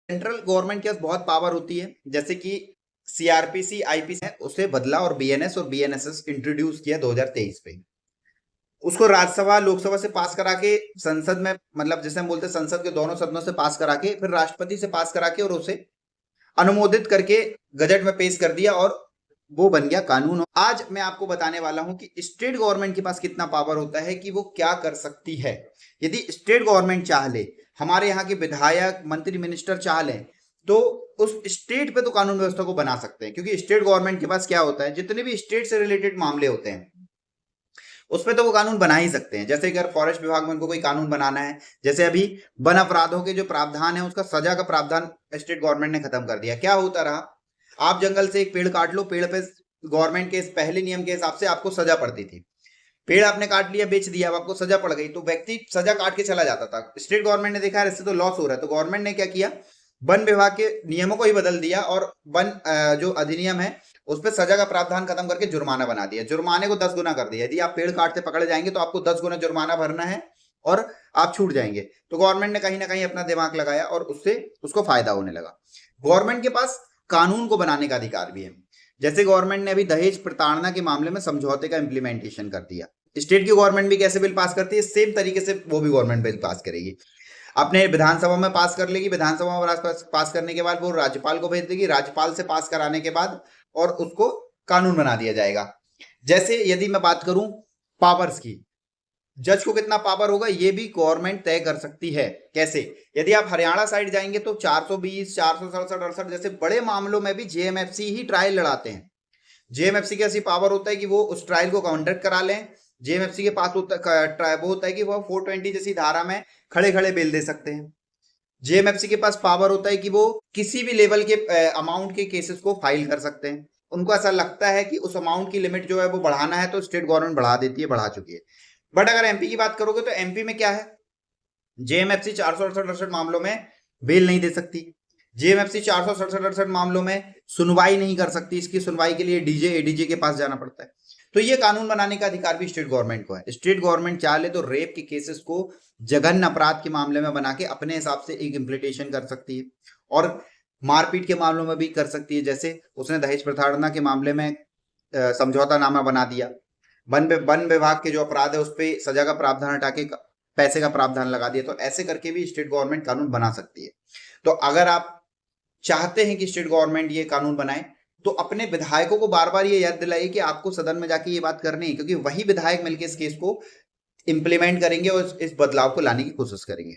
Central government के पास बहुत power होती है, जैसे कि सीआरपीसी आईपीसी है उसे बदला और बीएनएस और बीएनएसएस इंट्रोड्यूस किया 2023 पे। उसको राज्यसभा लोकसभा से पास करा के संसद में, मतलब जैसे हम बोलते हैं संसद के दोनों सदनों से पास करा के फिर राष्ट्रपति से पास करा के और उसे अनुमोदित करके गजट में पेश कर दिया और वो बन गया कानून। आज मैं आपको बताने वाला हूं कि स्टेट गवर्नमेंट के पास कितना पावर होता है कि वो क्या कर सकती है। यदि स्टेट गवर्नमेंट चाह ले, हमारे यहाँ के विधायक मंत्री मिनिस्टर चाह लें, तो उस स्टेट पे तो कानून व्यवस्था को बना सकते हैं, क्योंकि स्टेट गवर्नमेंट के पास क्या होता है, जितने भी स्टेट से रिलेटेड मामले होते हैं उसमें तो वो कानून बना ही सकते हैं। जैसे अगर फॉरेस्ट विभाग में उनको कोई कानून बनाना है, जैसे अभी वन अपराधों के जो प्रावधान है उसका सजा का प्रावधान स्टेट गवर्नमेंट ने खत्म कर दिया। क्या होता रहा, आप जंगल से एक पेड़ काट लो, पेड़ पे गवर्नमेंट के पहले नियम के हिसाब से आपको सजा पड़ती थी। पेड़ आपने काट लिया, बेच दिया, अब आपको सजा पड़ गई, तो व्यक्ति सजा काट के चला जाता था। स्टेट गवर्नमेंट ने देखा इससे तो लॉस हो रहा है, तो गवर्नमेंट ने क्या किया, वन विभाग के नियमों को ही बदल दिया और वन जो अधिनियम है उस पर सजा का प्रावधान खत्म करके जुर्माना बना दिया। जुर्माने को 10 गुना कर दिया। यदि आप पेड़ काटते पकड़े जाएंगे तो आपको 10 गुना जुर्माना भरना है और आप छूट जाएंगे। तो गवर्नमेंट ने कहीं ना कहीं अपना दिमाग लगाया और उससे उसको फायदा होने लगा। गवर्नमेंट के पास कानून को बनाने का अधिकार भी है। जैसे गवर्नमेंट ने अभी दहेज प्रताड़ना के मामले में समझौते का इंप्लीमेंटेशन कर दिया। स्टेट की गवर्नमेंट भी कैसे बिल पास करती है, सेम तरीके से वो भी गवर्नमेंट बिल पास करेगी। अपने विधानसभा में पास कर लेगी, विधानसभा में पास करने के बाद वो राज्यपाल को भेज देगी, राज्यपाल से पास कराने के बाद और उसको कानून बना दिया जाएगा। जैसे यदि मैं बात करूं पावर्स की, जज को कितना पावर होगा ये भी गवर्नमेंट तय कर सकती है। कैसे, यदि आप हरियाणा साइड जाएंगे तो 420, 467, 68 जैसे बड़े मामलों में भी जेएमएफसी ही ट्रायल लड़ाते हैं। जेएमएफसी की ऐसी पावर होता है कि वो उस ट्रायल को काउंटर करा लें। जेएमएफसी के पास वो होता है कि वो 420 जैसी धारा में खड़े खड़े बेल दे सकते हैं। जेएमएफसी के पास पावर होता है कि वो किसी भी लेवल के अमाउंट के केसेस को फाइल कर सकते हैं। उनको ऐसा लगता है कि उस अमाउंट की लिमिट जो है वो बढ़ाना है तो स्टेट गवर्नमेंट बढ़ा देती है, बढ़ा चुकी है। बट अगर एमपी की बात करोगे तो एमपी में क्या है, जेएमएफसी 468 मामलों में बेल नहीं दे सकती। जेएमएफसी 468 मामलों में सुनवाई नहीं कर सकती। इसकी सुनवाई के लिए डीजे एडीजे के पास जाना पड़ता है। तो ये कानून बनाने का अधिकार भी स्टेट गवर्नमेंट को है। स्टेट गवर्नमेंट चाह ले तो रेप के केसेस को जघन्य अपराध के मामले में बना के अपने हिसाब से एक इम्प्लीमेंटेशन कर सकती है और मारपीट के मामलों में भी कर सकती है। जैसे उसने दहेज प्रताड़ना के मामले में समझौता नामा बना दिया। वन विभाग के जो अपराध है उस पर सजा का प्रावधान हटा के पैसे का प्रावधान लगा दिया। तो ऐसे करके भी स्टेट गवर्नमेंट कानून बना सकती है। तो अगर आप चाहते हैं कि स्टेट गवर्नमेंट ये कानून बनाए तो अपने विधायकों को बार बार ये याद दिलाइए कि आपको सदन में जाके ये बात करनी है, क्योंकि वही विधायक मिलकर इस केस को इंप्लीमेंट करेंगे और इस बदलाव को लाने की कोशिश करेंगे।